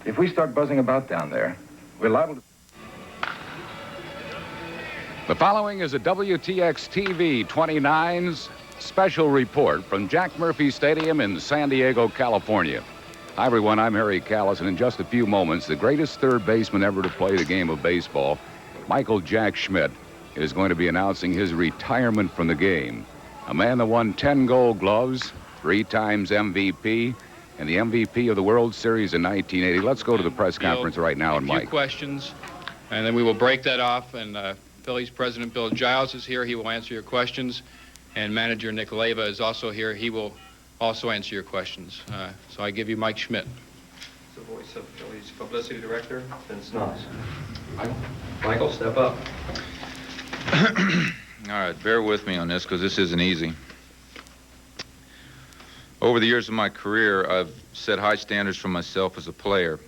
If we start buzzing about down there, we're liable to... The following is a WTX-TV 29's special report from Jack Murphy Stadium in San Diego, California. Hi, everyone. I'm Harry Callis, and in just a few moments, the greatest third baseman ever to play the game of baseball, Michael Jack Schmidt, is going to be announcing his retirement from the game. A man that won 10 Gold Gloves, 3 times MVP, and the MVP of the World Series in 1980. Let's go to the press conference right now, and Mike. A few questions, and then we will break that off, and Phillies President Bill Giles is here. He will answer your questions, and manager Nick Leyva is also here. He will also answer your questions. So I give you Mike Schmidt. The voice of Phillies publicity director, Vince Noss. Michael, step up. All right, bear with me on this because this isn't easy. Over the years of my career, I've set high standards for myself as a player.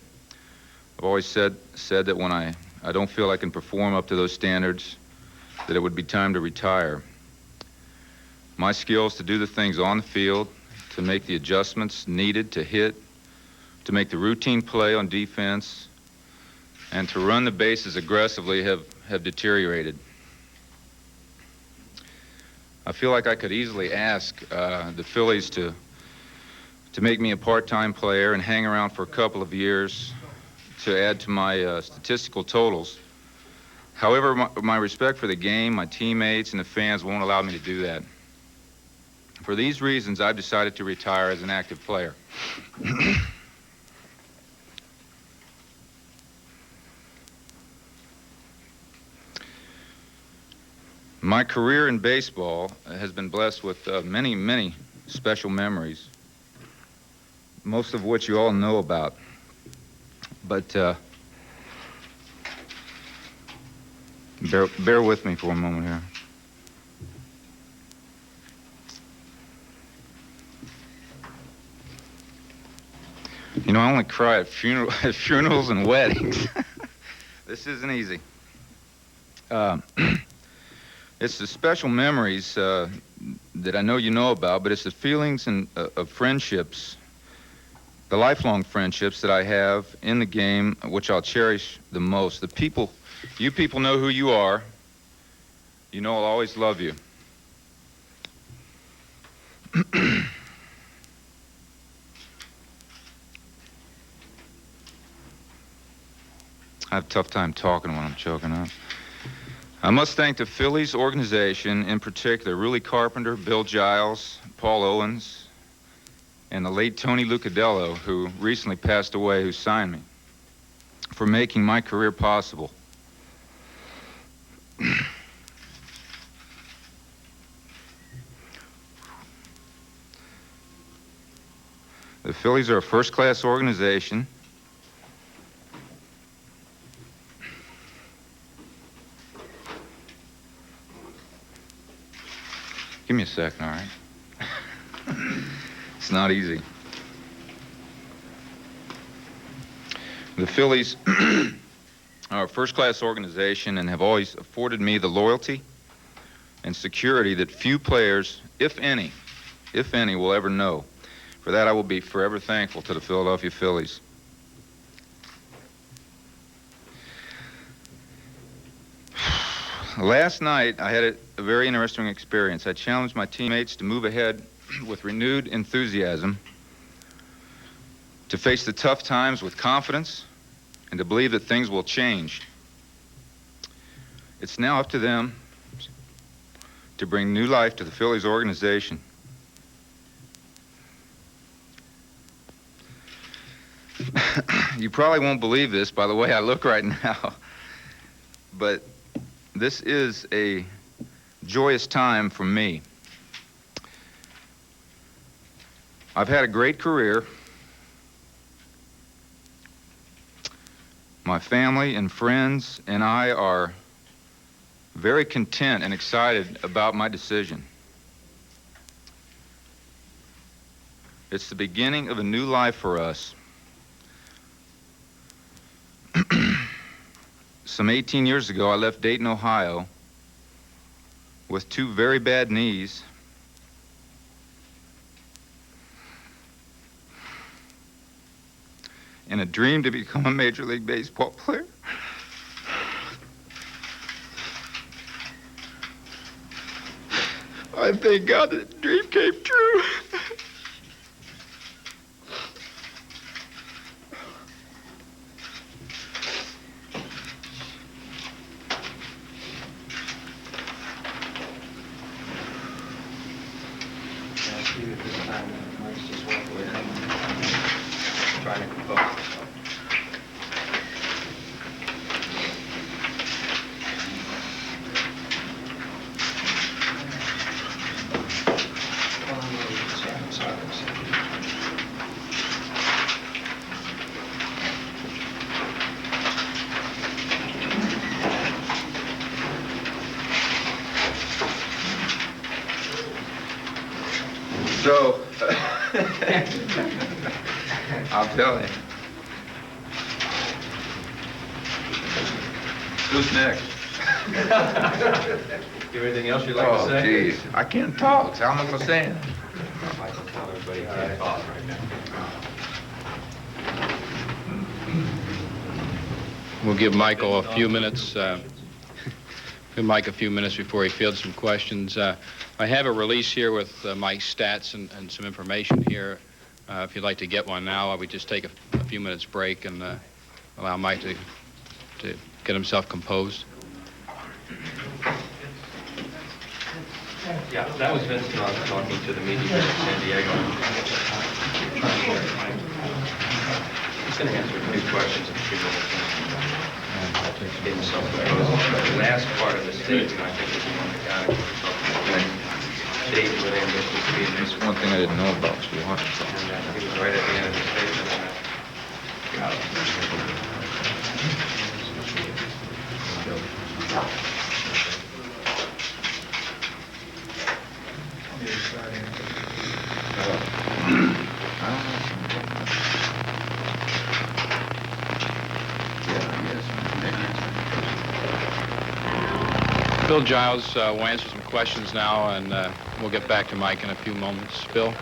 I've always said that when I don't feel I can perform up to those standards, that it would be time to retire. My skills to do the things on the field, to make the adjustments needed to hit, to make the routine play on defense, and to run the bases aggressively have deteriorated. I feel like I could easily ask the Phillies to make me a part-time player and hang around for a couple of years to add to my statistical totals. However, my respect for the game, my teammates, and the fans won't allow me to do that. For these reasons, I've decided to retire as an active player. My career in baseball has been blessed with many, many special memories, most of which you all know about. But bear with me for a moment here. You know, I only cry at funerals and weddings. This isn't easy. It's the special memories that I know you know about, but it's the feelings of friendships, the lifelong friendships that I have in the game, which I'll cherish the most. The people, you people know who you are. You know I'll always love you. I have a tough time talking when I'm choking up. I must thank the Phillies organization, in particular, Ruly Carpenter, Bill Giles, Paul Owens, and the late Tony Lucadello, who recently passed away, who signed me, for making my career possible. The Phillies are a first-class organization. Give me a second, all right? It's not easy. The Phillies are a first-class organization and have always afforded me the loyalty and security that few players, if any, will ever know. For that, I will be forever thankful to the Philadelphia Phillies. Last night, I had a very interesting experience. I challenged my teammates to move ahead with renewed enthusiasm, to face the tough times with confidence, and to believe that things will change. It's now up to them to bring new life to the Phillies organization. You probably won't believe this by the way I look right now, but this is a joyous time for me. I've had a great career. My family and friends and I are very content and excited about my decision. It's the beginning of a new life for us. Some 18 years ago, I left Dayton, Ohio, with 2 very bad knees in a dream to become a Major League Baseball player. I thank God that the dream came true. Trying to compose himself. So, I'll tell you. Who's next? Anything else you'd like to Oh, say? jeez. I can't talk, so how am I going to say it? Michael, tell everybody you can't talk right now. We'll give Michael a few minutes. Give Mike a few minutes before he fields some questions. I have a release here with Mike's stats and some information here. If you'd like to get one now, we just take a few minutes break and allow Mike to get himself composed. Yeah, that was Vince Knox talking to the media here in San Diego. He's going to answer a few questions in a few minutes. Get himself composed. The last part of the statement, I think, is the one that got it. State with ambitions to be in That's one thing I didn't know about was water. And he was right at the end of the statement. And got it. Bill Giles will answer some questions now, and we'll get back to Mike in a few moments. Bill?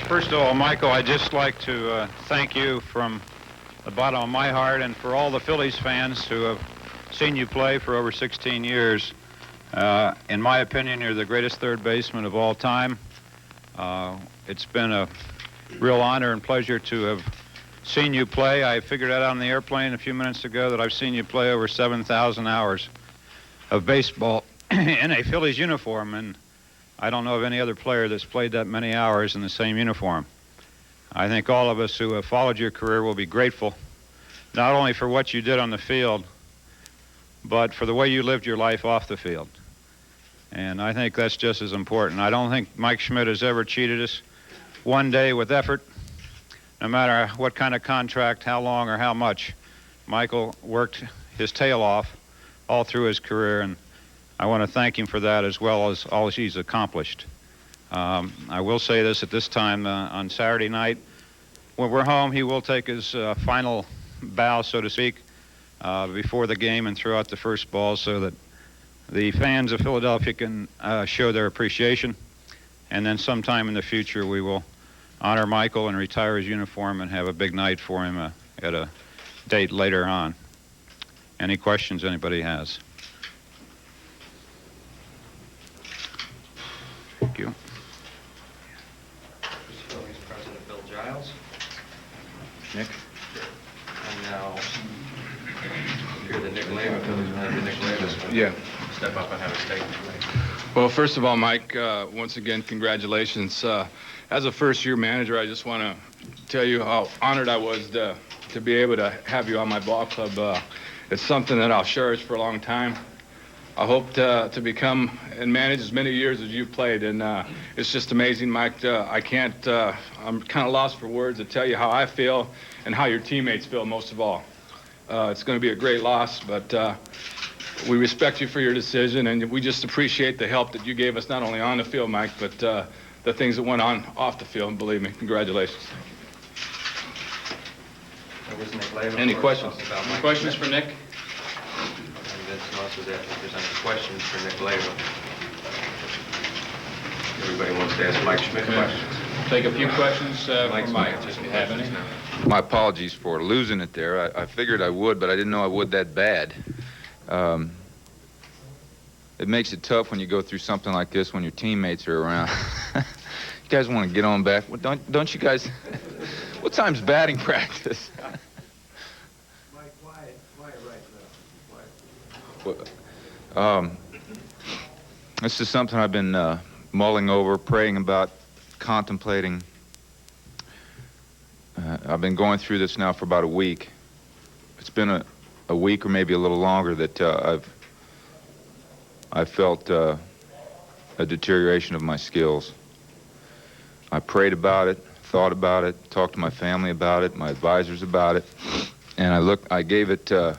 First of all, Michael, I'd just like to thank you from the bottom of my heart and for all the Phillies fans who have seen you play for over 16 years. In my opinion, you're the greatest third baseman of all time. It's been a real honor and pleasure to have seen you play. I figured out on the airplane a few minutes ago that I've seen you play over 7,000 hours of baseball in a Phillies uniform, and I don't know of any other player that's played that many hours in the same uniform. I think all of us who have followed your career will be grateful, not only for what you did on the field, but for the way you lived your life off the field. And I think that's just as important. I don't think Mike Schmidt has ever cheated us one day with effort, no matter what kind of contract, how long or how much. Michael worked his tail off all through his career, and I want to thank him for that as well as all he's accomplished. I will say this at this time, on Saturday night, when we're home, he will take his final bow, so to speak, before the game and throw out the first ball so that the fans of Philadelphia can show their appreciation. And then sometime in the future, we will honor Michael and retire his uniform and have a big night for him at a date later on. Any questions anybody has? Thank you. Phillies President Bill Giles. Nick? And now, you're the Nick Leva. Yeah. Step up and have a statement. Well, first of all, Mike, once again, congratulations. As a first-year manager, I just want to tell you how honored I was to be able to have you on my ball club. It's something that I'll cherish for a long time. I hope to become and manage as many years as you've played, and it's just amazing, Mike. I'm kind of lost for words to tell you how I feel and how your teammates feel, most of all. It's going to be a great loss, but we respect you for your decision, and we just appreciate the help that you gave us, not only on the field, Mike, but the things that went on off the field. And believe me, congratulations. Any questions? Questions for Nick? And Vince Knox was asking if there's any questions for Nick Leva. Everybody wants to ask Mike Schmidt questions. Take a few questions Mike's from Mike, gonna if answer you some have any. questions now. My apologies for losing it there. I figured I would, but I didn't know I would that bad. It makes it tough when you go through something like this when your teammates are around. You guys want to get on back? Well, don't you guys? What time's batting practice? Mike, quiet right now. Quiet. This is something I've been mulling over, praying about, contemplating. I've been going through this now for about a week. It's been a week or maybe a little longer that I've felt a deterioration of my skills. I prayed about it, thought about it, talked to my family about it, my advisors about it, and I gave it a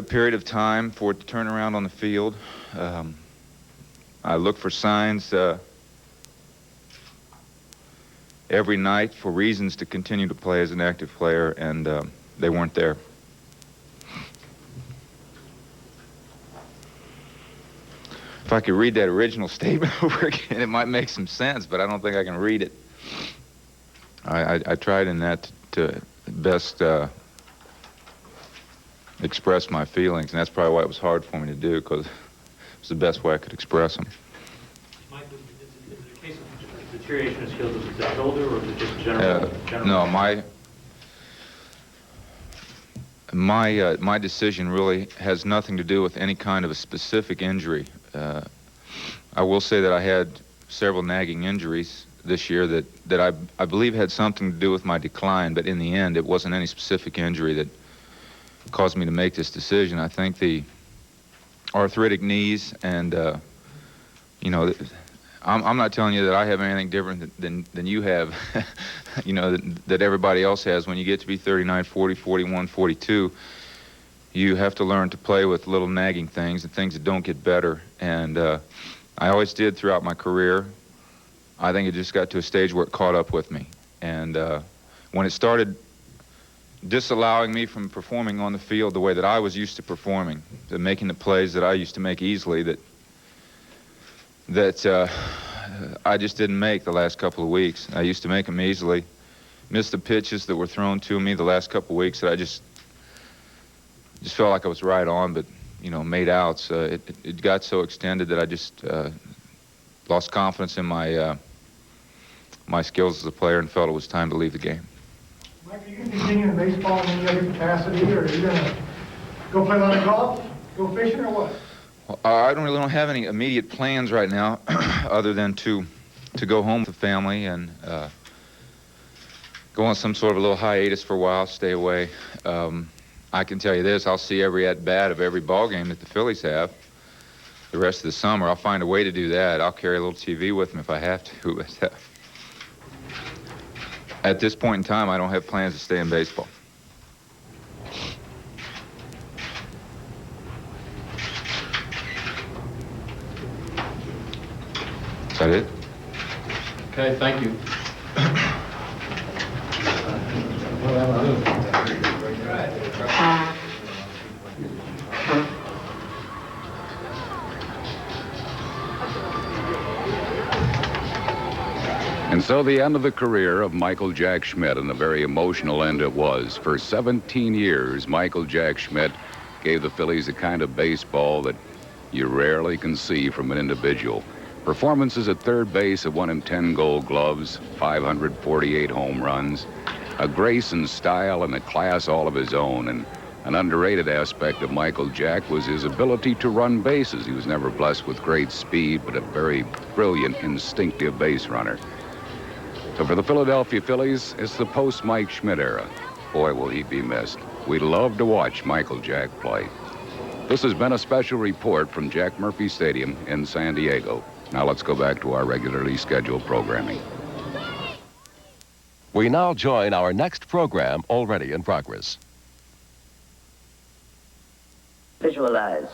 period of time for it to turn around on the field. I looked for signs every night for reasons to continue to play as an active player, and they weren't there. If I could read that original statement over again, it might make some sense, but I don't think I can read it. I tried in that to best express my feelings, and that's probably why it was hard for me to do, because it was the best way I could express them. Mike, is it a case of deterioration of skills as it got older, or is it just general? No, my decision really has nothing to do with any kind of a specific injury. I will say that I had several nagging injuries this year that I believe had something to do with my decline, but in the end, it wasn't any specific injury that caused me to make this decision. I think the arthritic knees and, you know, I'm not telling you that I have anything different than you have, you know, that everybody else has. When you get to be 39, 40, 41, 42, you have to learn to play with little nagging things and things that don't get better. And I always did throughout my career. I think it just got to a stage where it caught up with me. And when it started disallowing me from performing on the field the way that I was used to performing, making the plays that I used to make easily, that I just didn't make the last couple of weeks. I used to make them easily. Missed the pitches that were thrown to me the last couple of weeks that I just felt like I was right on, but, you know, made outs. It got so extended that I just lost confidence in my my skills as a player and felt it was time to leave the game. Mike, are you going to continue in baseball in any other capacity, or are you going to go play a lot of golf, go fishing, or what? Well, I don't have any immediate plans right now other than to go home with the family and go on some sort of a little hiatus for a while, stay away. I can tell you this, I'll see every at-bat of every ball game that the Phillies have the rest of the summer. I'll find a way to do that. I'll carry a little TV with me if I have to. But, at this point in time, I don't have plans to stay in baseball. Is that it? Okay, thank you. And so the end of the career of Michael Jack Schmidt, and a very emotional end it was. For 17 years, Michael Jack Schmidt gave the Phillies a kind of baseball that you rarely can see from an individual. Performances at third base that won him 10 Gold Gloves, 548 home runs, a grace and style and a class all of his own. And an underrated aspect of Michael Jack was his ability to run bases. He was never blessed with great speed, but a very brilliant, instinctive base runner. So for the Philadelphia Phillies, it's the post-Mike Schmidt era. Boy, will he be missed. We love to watch Michael Jack play. This has been a special report from Jack Murphy Stadium in San Diego. Now let's go back to our regularly scheduled programming. We now join our next program already in progress. Visualize